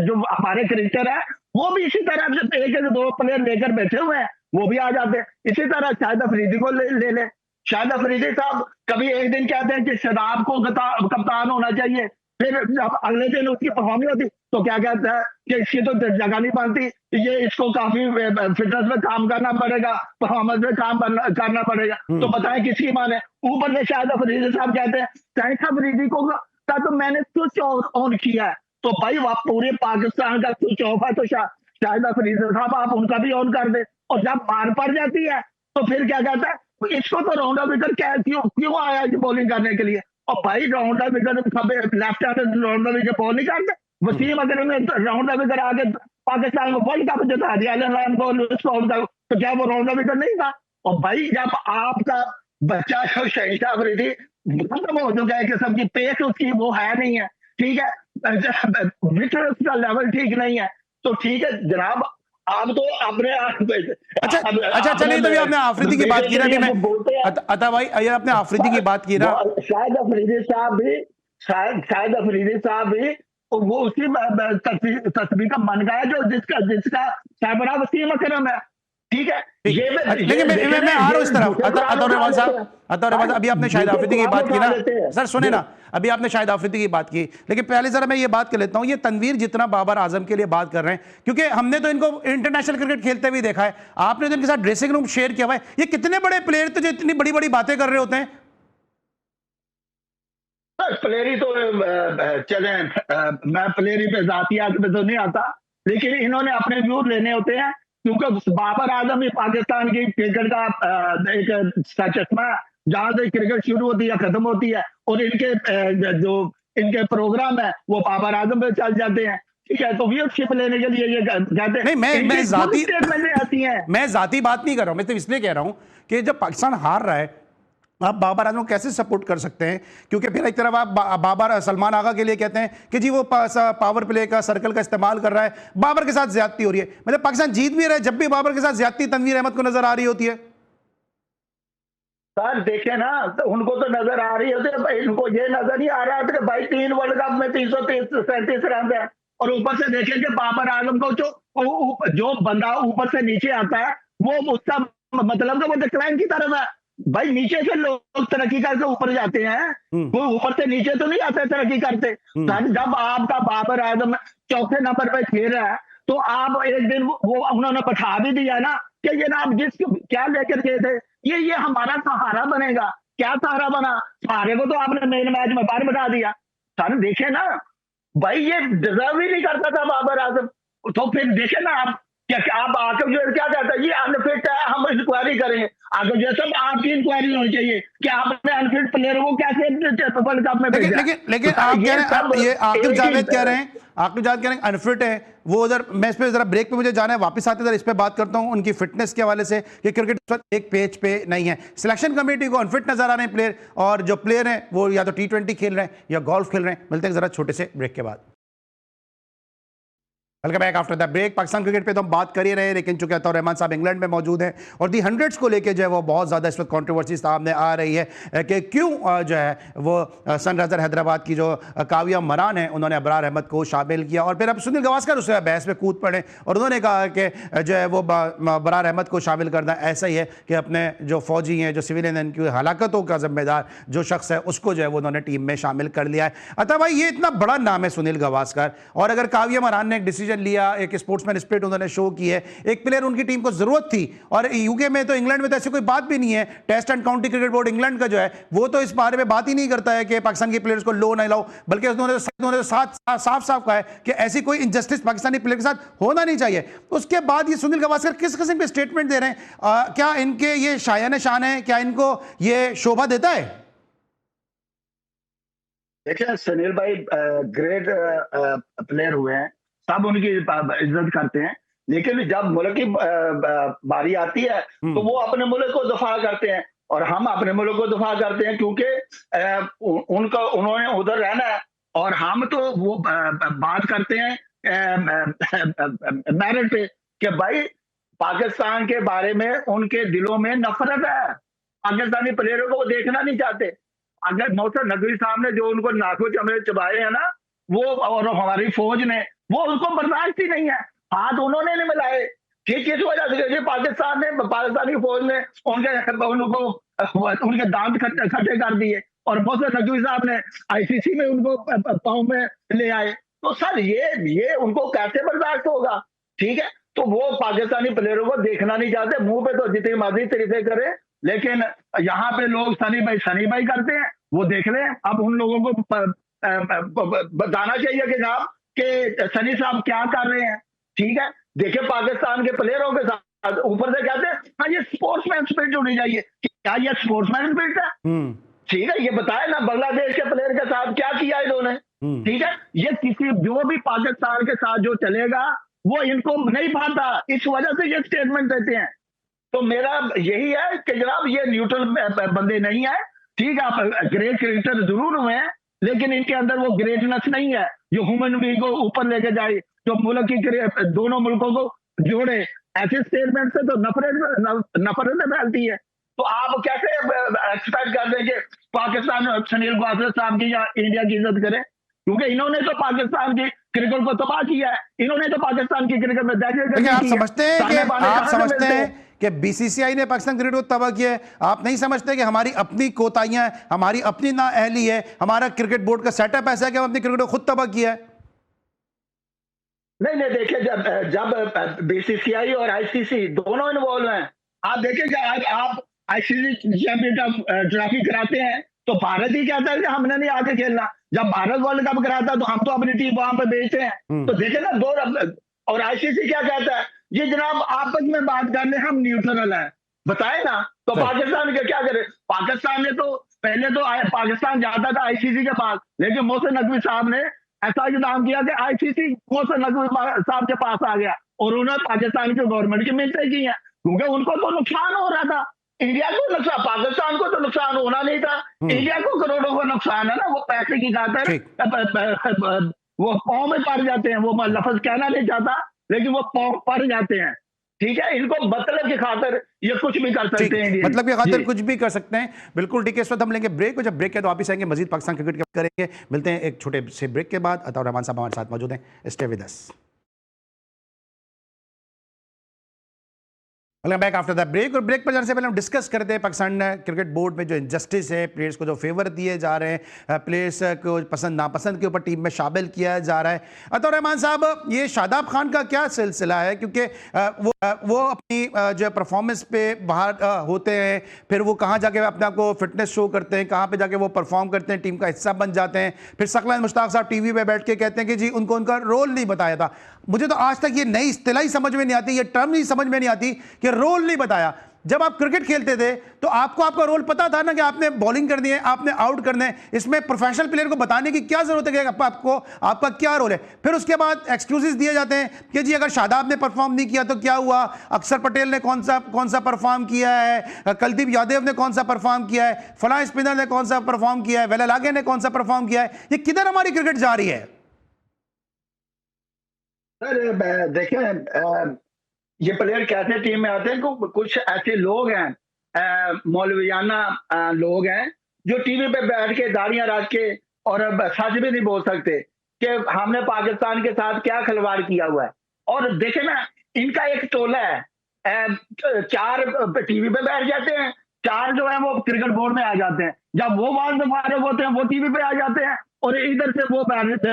जो हमारे क्रिकेटर है वो भी इसी तरह से 1-2 प्लेयर लेकर बैठे हुए हैं, वो भी आ जाते हैं। इसी तरह शाहिद अफरीदी को ले ले। शाहिद अफरीदी साहब कभी एक दिन कहते हैं कि शदाब को कप्तान होना चाहिए, फिर अगले दिन उसकी परफॉर्मेंस होती तो क्या कहता है कि इसकी तो जगह नहीं बनती, ये इसको काफी फिटनेस में काम करना पड़ेगा, परफॉर्मेंस में काम करना पड़ेगा। तो बताएं किसकी माने? ऊपर से शाहिद अफरीदी साहब कहते हैं शाहिद अफरीदी को तो मैंने स्विच ऑन किया है। तो भाई वह पूरे पाकिस्तान का स्विच ऑफ है, तो शाहिद अफरीदी साहब आप उनका भी ऑन कर दे। और जब मार पड़ जाती है तो फिर क्या कहता है, इसको तो राउंड ऑफ विकेट क्यों आया बॉलिंग करने के लिए? और भाई round the wicket left hand round the wicket ball नहीं करते। वसीम अगर ने राउंड द विकेट आके पाकिस्तान को वर्ल्ड कप जिता दिया तो क्या वो राउंड द विकेट नहीं था? और भाई जब आपका बच्चा शहीशा अफरीदी खत्म हो चुका है किस्म की पेस उसकी वो है नहीं है, ठीक है, विकेट का लेवल ठीक नहीं है, तो ठीक है जनाब आप तो अपने अच्छा चलिए, तभी आपने आफरीदी की बात की ना कि मैं अता भाई अगर आपने आफरीदी की बात की ना, शायद अफरीदी साहब भी वो उसी तस्वीर का मन गया जो जिसका सरबराह वसीम अकरम है, ठीक है। लेकिन मैं आ रहा हूं इस तरफ। अतौर रहमान साहब, अभी आपने शाहिद आफरीदी की बात की ना, सर सुने ना, अभी आपने शाहिद आफरीदी की बात की, लेकिन पहले जरा मैं ये बात कर लेता हूं, ये तनवीर जितना बाबर आजम के लिए बात कर रहे हैं, क्योंकि हमने तो इनको इंटरनेशनल क्रिकेट खेलते हुए देखा है, आपने तो इनके साथ ड्रेसिंग रूम शेयर किया हुआ है, ये कितने बड़े प्लेयर थे जो इतनी बड़ी बड़ी बातें कर रहे होते हैं? प्लेयर ही तो चले, मैं प्लेयर ही पे जातियात में तो नहीं आता, लेकिन इन्होंने अपने व्यू लेने होते हैं, क्योंकि बाबर आजम ही पाकिस्तान की क्रिकेट का एक चश्मा जहां से क्रिकेट शुरू होती है खत्म होती है, और इनके जो इनके प्रोग्राम है वो बाबर आजम पे चल जाते हैं, ठीक है। तो व्यूअरशिप लेने के लिए ये कहते हैं। नहीं, मैं जाती स्टेटमेंटें आती हैं। मैं जाती बात नहीं कर रहा हूं, मैं तो इसलिए कह रहा हूं कि जब पाकिस्तान हार रहा है, आप बाबर आजम को कैसे सपोर्ट कर सकते हैं? क्योंकि फिर एक तरफ आप बाबर सलमान आगा के लिए कहते हैं कि जी वो पावर प्ले का सर्कल का इस्तेमाल कर रहा है, बाबर के साथ ज्यादती हो रही है। मतलब पाकिस्तान जीत भी रहा है, जब भी बाबर के साथ ज्यादती तनवीर अहमद को नजर आ रही होती है। सर देखे ना, तो उनको तो नजर आ रही होती है भाई, इनको ये नजर ही आ रहा था कि भाई 3 वर्ल्ड कप में 337 रन है, और ऊपर से देखें कि बाबर आजम को जो बंदा ऊपर से नीचे आता है वो उसका मतलब तो वो डिक्लाइन की तरफ है। भाई नीचे से लोग तरक्की करके ऊपर जाते हैं, वो ऊपर से नीचे तो नहीं आते तरक्की करते। जब आपका बाबर आजम चौथे नंबर पे खेल रहा है, तो आप एक दिन वो उन्होंने बैठा भी दिया ना कि ये ना आप क्या लेकर गए थे, ये हमारा सहारा बनेगा। क्या सहारा बना? सहारे को तो आपने मेन मैच में बाहर बता दिया। सर देखे ना भाई, ये डिजर्व ही नहीं करता था बाबर आजम, तो फिर देखे ना आप क्या आप आके जो क्या कहता है ये अनफिट है, हम इंक्वायरी करेंगे आगे, जो सब आपकी इंक्वायरी होनी चाहिए कि आपने अनफिट प्लेयर को कैसे वर्ल्ड कप में भेजा। लेकिन आप कह रहे हैं, ये आकिब जावेद कह रहे हैं अनफिट है वो। उधर मैं इस पे जरा ब्रेक पे मुझे जाना है, वापस आते इस पे बात करता हूं उनकी फिटनेस के हवाले से कि क्रिकेट इस वक्त एक पेज पे नहीं है। सिलेक्शन कमेटी को अनफिट नजर आ रहे हैं प्लेयर, और जो प्लेयर हैं वो या तो T20 खेल रहे हैं या गोल्फ खेल रहे हैं। मिलते हैं जरा छोटे से ब्रेक के बाद। Welcome back after the break. Pakistan cricket पे तो हम बात कर ही रहे हैं, लेकिन चूंकि अतौर रहमान साहब इंग्लैंड में मौजूद हैं और दी 100s को लेके जो है वो बहुत ज़्यादा इस वक्त कंट्रोवर्सी सामने आ रही है कि क्यों जो है वो सनराइजर हैदराबाद की जो काव्या मरान है उन्होंने अबरार अहमद को शामिल किया, और फिर अब सुनील गावस्कर उससे बहस में कूद पड़े और उन्होंने कहा कि जो है वो अबरार अहमद को शामिल करना ऐसा ही है कि अपने जो फौजी हैं, जो सिविलियन हैं, इनकी हलाकतों का जिम्मेदार जो शख्स है उसको जो है वो उन्होंने टीम में शामिल कर लिया है। अतः भाई ये इतना बड़ा नाम है सुनील गावस्कर, और अगर काव्या मरान ने एक डिसीजन लिया, एक स्पोर्ट्समैन स्पिरिट उन्होंने शो की है, एक प्लेयर उनकी टीम को जरूरत थी, और यूके में तो इंग्लैंड में तो ऐसी कोई बात भी नहीं है। Test and County Cricket Board England का जो है वो तो इस बारे में बात ही नहीं करता है कि पाकिस्तान के प्लेयर्स को लो नहीं लाओ, बल्कि उन्होंने साफ साफ कहा है कि ऐसी कोई इनजस्टिस पाकिस्तानी प्लेयर के साथ होना नहीं चाहिए। उसके बाद ये सुनील गावस्कर किस किस्म के स्टेटमेंट दे रहे हैं? क्या इनके ये शायान शान है? क्या इनको ये शोभा देता है? देखिए सुनील भाई ग्रेट प्लेयर हुए हैं, सब उनकी इज्जत करते हैं, लेकिन जब मुल्क की बारी आती है तो वो अपने मुल्क को दफा करते हैं और हम अपने मुल्क को दफा करते हैं, क्योंकि उनका उन्होंने उधर रहना है, और हम तो वो बात करते हैं मेरिट पे कि भाई पाकिस्तान के बारे में उनके दिलों में नफरत है, पाकिस्तानी प्लेयरों को वो देखना नहीं चाहते। अगर मोहसिन नकवी साहब ने जो उनको नाखून चबाए हैं ना, वो और हमारी फौज ने वो उनको बर्दाश्त ही नहीं है, हाथ उन्होंने नहीं मिलाए। ठीक किस वजह से? पाकिस्तान ने, पाकिस्तानी फौज ने उनके दांत खट्टे कर दिए, और मोहसिन नकवी साहब ने ICC में उनको पाँव में ले आए। तो सर ये उनको कैसे बर्दाश्त होगा? ठीक है, तो वो पाकिस्तानी प्लेयरों को देखना नहीं चाहते। मुंह पे तो जितनी मर्जी तारीफें करें, लेकिन यहाँ पे लोग सनी भाई करते हैं, वो देख रहे हैं। अब उन लोगों को बताना चाहिए कि जनाब कि सनी साहब क्या कर रहे हैं। ठीक है, देखिए पाकिस्तान के प्लेयरों के साथ ऊपर से कहते हैं हाँ ये स्पोर्ट्समैन स्पिरिट होनी चाहिए। क्या ये स्पोर्ट्समैन स्पिरिट है? ठीक है, ये बताए ना बांग्लादेश के प्लेयर के साथ क्या किया इन्होंने। ठीक है, ये किसी जो भी पाकिस्तान के साथ जो चलेगा वो इनको नहीं भाता, इस वजह से ये स्टेटमेंट देते हैं। तो मेरा यही है कि जनाब ये न्यूट्रल बंदे नहीं है। ठीक है, आप ग्रेट क्रिकेटर जरूर हुए हैं, लेकिन इनके अंदर वो ग्रेटनेस नहीं है जो ह्यूमन बीइंग को ऊपर लेके जाए, जो मुल्क की दोनों मुल्कों को जोड़े। ऐसे स्टेटमेंट से तो नफरत फैलती है। तो आप कैसे एक्सपेक्ट कर दें कि पाकिस्तान सुनील गावस्कर साहब की या इंडिया की इज्जत करे, क्योंकि इन्होंने तो पाकिस्तान की क्रिकेट को तबाह किया है, इन्होंने तो पाकिस्तान की क्रिकेट में दहशत। आप समझते हैं कि बीसीसीआई ने पाकिस्तान क्रिकेट को तबाह किया है? आप नहीं समझते कि हमारी अपनी कोताहियां हैं, हमारी अपनी नाअहली है, हमारा क्रिकेट बोर्ड का सेटअप ऐसा है कि हम अपनी क्रिकेट को खुद तबाह किया है? नहीं देखिए, जब बीसीसीआई और आईसीसी दोनों इन्वॉल्व हैं, आप देखिए आप आईसीसी चैंपियन ट्रॉफी कराते हैं तो भारत ही कहता है कि हमने नहीं आके खेलना। जब भारत वर्ल्ड कप कराता है तो हम तो अपनी टीम वहां पे भेजते हैं। तो देखे ना दो, और आईसीसी क्या कहता है, ये जनाब आपस में बात कर ले, हम न्यूट्रल हैं, बताए ना। तो पाकिस्तान के क्या करे, पाकिस्तान ने तो पहले तो पाकिस्तान जाता था आईसीसी के पास, लेकिन मोहसिन नकवी साहब ने ऐसा इंतजाम किया कि आईसीसी मोहसिन नकवी साहब के पास आ गया और उन्होंने पाकिस्तान की गवर्नमेंट की मिन्नतें की हैं, क्योंकि उनको तो नुकसान हो रहा था। इंडिया को नुकसान, पाकिस्तान को तो नुकसान होना नहीं था, इंडिया को करोड़ों का नुकसान है ना। वो पैसे की खातिर वो पाँव में पड़ जाते हैं, वो मैं लफ्ज कहना नहीं चाहता, लेकिन वो पाँव पड़ जाते हैं। ठीक है, इनको मतलब की खातिर ये कुछ भी कर सकते हैं, मतलब की खातिर कुछ भी कर सकते हैं। बिल्कुल ठीक है, इस वक्त हम लेंगे ब्रेक, और जब ब्रेक है तो वापस आएंगे, मजीद पाकिस्तान क्रिकेट करेंगे। मिलते हैं एक छोटे से ब्रेक के बाद। अताउर रहमान साहब हमारे साथ मौजूद हैं, stay with us. Welcome back after the break. और ब्रेक पर जाने से पहले हम डिस्कस करते हैं पाकिस्तान क्रिकेट बोर्ड में जो इनजस्टिस है, प्लेयर्स को जो फेवर दिए जा रहे हैं, प्लेयर्स को पसंद नापसंद के ऊपर टीम में शामिल किया जा रहा है। अताउर रहमान साहब, ये शादाब खान का क्या सिलसिला है? क्योंकि वो अपनी जो परफॉर्मेंस पे बाहर होते हैं, फिर वो कहाँ जाके अपने आप को फिटनेस शो करते हैं, कहाँ पे जाके वो परफॉर्म करते हैं, टीम का हिस्सा बन जाते हैं, फिर सकलान मुश्ताक साहब टीवी पे बैठ के कहते हैं कि जी उनको उनका रोल नहीं बताया था। मुझे तो आज तक ये नई इस्तिलाह ही समझ में नहीं आती, ये टर्म ही समझ में नहीं आती कि रोल नहीं बताया। जब आप क्रिकेट खेलते थे तो आपको आपका रोल पता था ना कि आपने बॉलिंग करनी है, आपने आउट करना है। इसमें प्रोफेशनल प्लेयर को बताने की क्या जरूरत है कि आपको आपका क्या रोल है? फिर उसके बाद एक्सक्यूजेस दिए जाते हैं कि जी अगर शादाब ने परफॉर्म नहीं किया तो क्या हुआ, अक्षर पटेल ने कौन सा परफॉर्म किया है, कुलदीप यादव ने कौन सा परफॉर्म किया है, फलां स्पिनर ने कौन सा परफॉर्म किया है, वेलालागे ने कौन सा परफॉर्म किया है। ये किधर हमारी क्रिकेट जा रही है? सर देखें, ये प्लेयर कैसे टीम में आते हैं, कुछ ऐसे लोग हैं, मौलवियाना लोग हैं, जो टीवी पे बैठ के दाढ़ियां रख के और सच भी नहीं बोल सकते कि हमने पाकिस्तान के साथ क्या खिलवाड़ किया हुआ है। और देखे ना, इनका एक टोला है, 4 टीवी पे बैठ जाते हैं, 4 जो है वो क्रिकेट बोर्ड में आ जाते हैं। जब वो वहां से फारिग होते हैं वो टीवी पे आ जाते हैं, और इधर से वो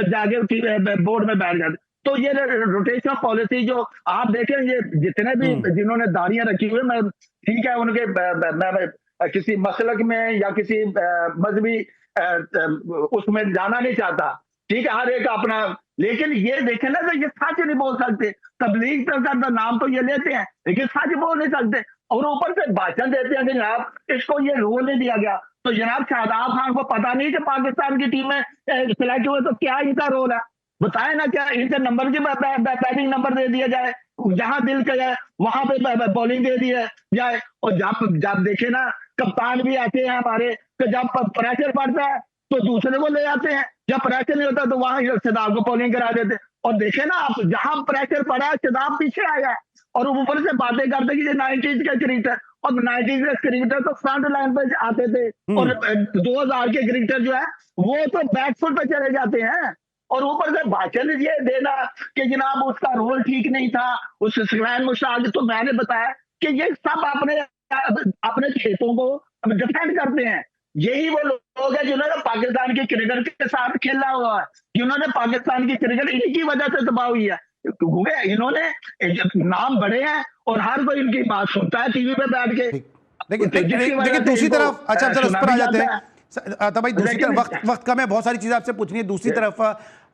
जाके बोर्ड में बैठ जाते हैं। तो ये रोटेशनल पॉलिसी जो आप देखें, ये जितने भी जिन्होंने दाढ़ियां रखी हुई, मैं ठीक है उनके मैं किसी मसलक में या किसी मजहबी उसमें जाना नहीं चाहता, ठीक है, हर एक अपना, लेकिन ये देखें ना तो ये सच नहीं बोल सकते। तबलीग का नाम तो ये लेते हैं लेकिन सच बोल नहीं सकते, और ऊपर से भाषण देते हैं कि जनाब इसको ये रोल नहीं दिया गया। तो जनाब शादाब खान को पता नहीं कि पाकिस्तान की टीम में सिलेक्ट हुए, तो क्या इनका रोल है बताए ना। क्या इनसे नंबर की बैटिंग नंबर दे दिया जाए, जहां दिल करे वहां पे बॉलिंग दे दी जाए। और जब देखे ना, कप्तान भी ऐसे हैं हमारे कि जब प्रेशर पड़ता है तो दूसरे को ले आते हैं, जब प्रेशर नहीं होता तो वहां शदाब को बॉलिंग करा देते। और देखे ना आप, जहां प्रेशर पड़ा शदाब पीछे आ गया, और ऊपर से बातें करते कि 90s का क्रिकेटर, और 90s के क्रिकेटर तो फ्रंट लाइन पे आते थे, और 2000 के क्रिकेटर जो है वो तो बैकफुट पे चले जाते हैं। और ऊपर से भाषण ये देना कि जनाब उसका रोल ठीक नहीं था, उस सकलान मुश्ताक, तो मैंने बताया कि ये सब अपने खेतों को डिफेंड करते हैं। यही वो लोग हैं जिन्होंने पाकिस्तान की क्रिकेट के साथ खेला हुआ है, जिन्होंने पाकिस्तान की क्रिकेट इन्हीं की वजह से तबाह हुई है, क्योंकि इन्होंने नाम बड़े हैं और हर कोई इनकी बात सुनता है टीवी पे बैठ के। देखिए दूसरी तरफ, अच्छा चलो उस पर आ जाते हैं। तो भाई दूसरी तरफ वक्त कम है, बहुत सारी चीज़ें आपसे पूछनी है। दूसरी तरफ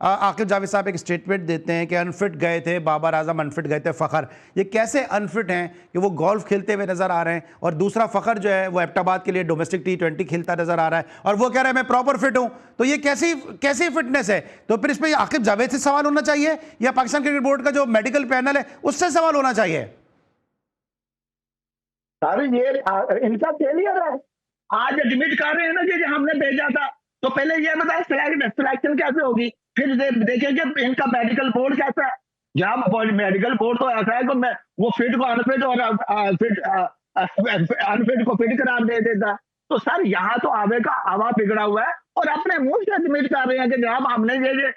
आकिब जावेद साहब एक स्टेटमेंट देते हैं कि अनफिट गए थे बाबर आजम, अनफिट गए थे फ़खर। ये कैसे अनफिट हैं कि वो गोल्फ खेलते हुए नजर आ रहे हैं, और दूसरा फ़खर जो है वो एबटाबाद के लिए डोमेस्टिक T20 खेलता नजर आ रहा है, और वो कह रहा है मैं प्रॉपर फिट हूं। तो ये कैसी फिटनेस है? तो फिर इस पर आकिब जावेद से सवाल होना चाहिए या पाकिस्तान क्रिकेट बोर्ड का जो मेडिकल पैनल है उससे सवाल होना चाहिए? सर ये इनका फेलियर है। आज एडमिट कर रहे हैं ना कि हमने भेजा था, तो पहले ये बताए सिलेक्शन कैसे होगी, फिर देखेंगे इनका मेडिकल बोर्ड कैसा है। जहाँ मेडिकल बोर्ड तो ऐसा है कि वो फिट को अनफिट और अनफिट को फिट करार दे देता। तो सर यहाँ तो आवे का हवा बिगड़ा हुआ है, और अपने मुंह से एडमिट कर रहे हैं कि जनाब हमने ये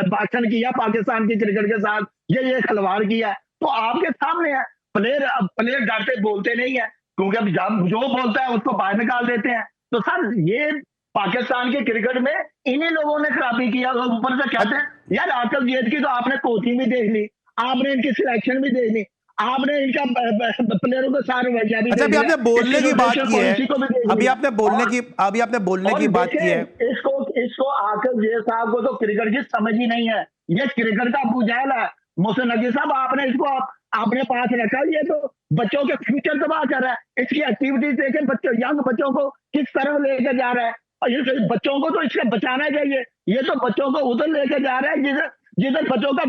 भाषण किया पाकिस्तान की क्रिकेट के साथ, ये खिलवाड़ किया। तो आपके सामने है, प्लेयर डरते बोलते नहीं है, क्योंकि अब जब जो बोलता है उसको बाहर निकाल देते हैं। तो सर ये पाकिस्तान के क्रिकेट में इन्हीं लोगों ने खराबी किया। ऊपर से कहते हैं यार आकिब जावेद की तो आपने कोचिंग भी देख ली, आपने इनकी सिलेक्शन भी देख ली, आपने इनका प्लेयरों के साथ रवैया भी। अच्छा, अभी आपने बोलने की बात की है, अभी आपने बोलने की बात की है। इसको आकिब जावेद साहब को तो क्रिकेट की समझ ही नहीं है, ये क्रिकेट का बुझाइल है। मोहसिन नकीब साहब आपने इसको अपने पास रखा, ये तो बच्चों के फ्यूचर तबाह कर रहा है। इसकी एक्टिविटीज देखें, यंग बच्चों को किस तरह लेकर जा रहा है, और ये बच्चों को तो इससे बचाना चाहिए। ये तो बच्चों को उधर लेकर जा रहा है जिधर बच्चों का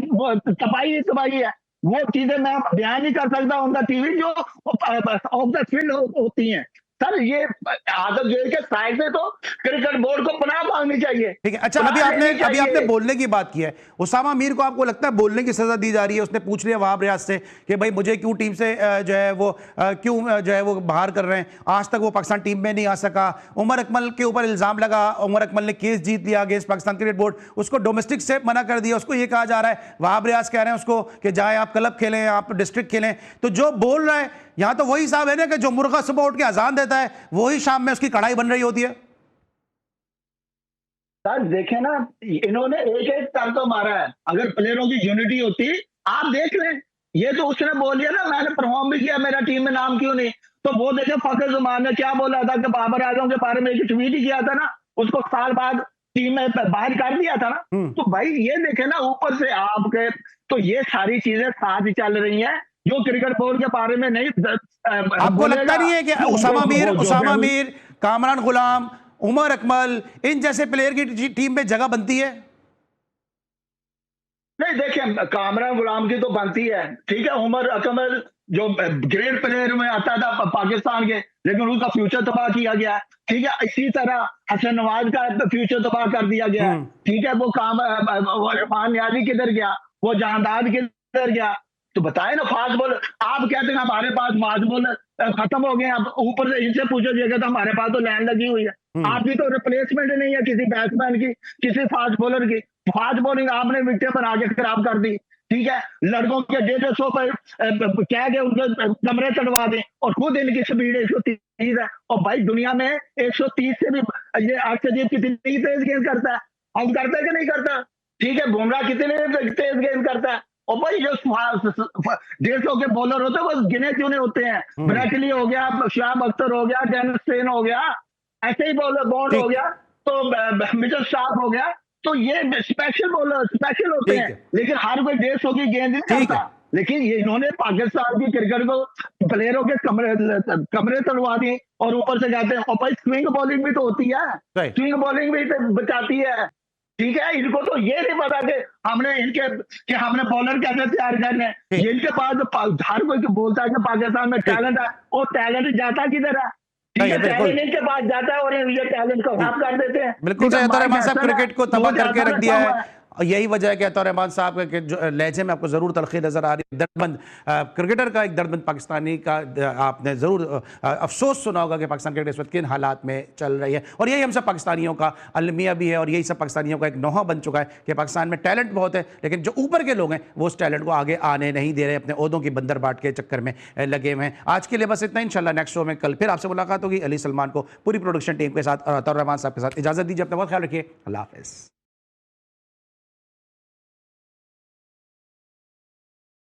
तबाही है। वो चीजें मैं बयान नहीं कर सकता उनका टीवी जो ऑफ द फील्ड होती हैं। सर ये आदत जो है कि साइड से तो क्रिकेट बोर्ड को पनाह मांगनी चाहिए। ठीक है। अच्छा, अभी आपने बोलने की बात की है। उसामा मीर को आपको लगता है बोलने की सजा दी जा रही है? उसने पूछ लिया वहाब रियाज से कि भाई मुझे क्यों टीम से जो है वो क्यों जो है वो बाहर कर रहे हैं, आज तक वो पाकिस्तान टीम में नहीं आ सका। उमर अकमल के ऊपर इल्जाम लगा, उमर अकमल ने केस जीत लिया अगेंस्ट पाकिस्तान क्रिकेट बोर्ड, उसको डोमेस्टिक से मना कर दिया। उसको ये कहा जा रहा है, वहाब रियाज कह रहे हैं उसको कि जाए आप क्लब खेलें, आप डिस्ट्रिक्ट खेलें। तो जो बोल रहा है यहां तो वही साहब है ना कि जो मुर्गा सुबह उठ के अजान देता है वही शाम में उसकी कढ़ाई बन रही होती है। सर देखें ना, इन्होंने एक टर्न तो मारा है। अगर प्लेयरों की यूनिटी होती, आप देख लें, ये तो उसने बोल दिया ना मैंने परफॉर्म भी किया, मेरा टीम में नाम क्यों नहीं। तो वो देखे फखर जुमान ने क्या बोला था कि बाबर आजम के बारे में एक ट्वीट ही किया था ना, उसको साल बाद टीम में बाहर कर दिया था ना। तो भाई ये देखे ना, ऊपर से आपके तो ये सारी चीजें साथ ही चल रही हैं जो क्रिकेट बोर्ड के बारे में नहीं। आपको लगता नहीं है कि उसामा मीर, कामरान गुलाम, उमर अकमल, इन जैसे प्लेयर की टीम में जगह बनती है? नहीं देखिए, कामरान गुलाम की तो बनती है, ठीक है। उमर अकमल जो ग्रेट प्लेयर में आता था पाकिस्तान के, लेकिन उसका फ्यूचर तबाह किया गया, ठीक है। इसी तरह हसन नवाज का फ्यूचर तबाह कर दिया गया, ठीक है। वो इरफान नियाजी किधर गया, वो जहांदार किधर गया। तो बताए ना फास्ट बॉलर, आप कहते हैं हमारे पास फास्ट बॉलर खत्म हो गए। अब ऊपर से इनसे पूछो जाएगा तो हमारे पास तो लाइन लगी हुई है। आपकी तो रिप्लेसमेंट नहीं है किसी बैट्समैन की, किसी फास्ट बॉलर की। फास्ट बॉलिंग आपने विकेट बना के खराब कर दी, ठीक है। लड़कों के 150 पर कह के उनके कमरे चढ़वा दें, और खुद इनकी स्पीड 130 है। और भाई दुनिया में 130 से भी ये अक्षदीप कितनी तेज गेंद करता है, हम करता है कि नहीं करता, ठीक है। बुमराह कितने तेज गेंद करता है। और भाई जो 150 के बॉलर होते हैं वो गिने चुने होते हैं। ब्रैटली हो गया, शाब अख्तर हो गया, डेनिस स्टेन हो गया, ऐसे ही बॉलर बॉन्ड हो गया, तो मिचेल स्टार्क हो गया। तो ये स्पेशल बॉलर स्पेशल होते हैं, लेकिन हर कोई 150 की गेंद नहीं करता। लेकिन ये इन्होंने पाकिस्तान की क्रिकेट को प्लेयरों के कमरे तोड़वा दिए, और ऊपर से कहते हैं और भाई स्विंग बॉलिंग भी तो होती है, स्विंग बॉलिंग भी तो बचाती है, ठीक है। इनको तो ये नहीं पता कि हमने बॉलर कैसे तैयार करने। इनके पास हर कोई बोलता है कि पाकिस्तान में टैलेंट है, वो टैलेंट जाता किधर है, ठीक है। टैलेंट इनके पास जाता है और ये टैलेंट को खराब कर देते हैं। बिल्कुल रहमान साहब क्रिकेट को तबाह करके रख दिया है, और यही वजह है कि अता रहमान साहब के जो लहजे में आपको ज़रूर तलखी नज़र आ रही है। दर्दमंद क्रिकेटर का, एक दर्दमंद पाकिस्तानी का आपने ज़रूर अफसोस सुना होगा कि पाकिस्तान क्रिकेट इस वक्त किन हालात में चल रही है। और यही हम सब पाकिस्तानियों का अलमिया भी है, और यही सब पाकिस्तानियों का एक नौहा बन चुका है कि पाकिस्तान में टैलेंट बहुत है, लेकिन जो ऊपर के लोग हैं वो उस टैलेंट को आगे आने नहीं दे रहे, अपने ओहदों की बंदर बाट के चक्कर में लगे हुए हैं। आज के लिए बस इतना, इंशाल्लाह नेक्स्ट शो में कल फिर आपसे मुलाकात होगी। अली सलमान को पूरी प्रोडक्शन टीम के साथ और अता रहमान साहब के साथ इजाज़त दीजिए। अपना बहुत ख्याल रखिए। अल्लाह हाफ़िज़।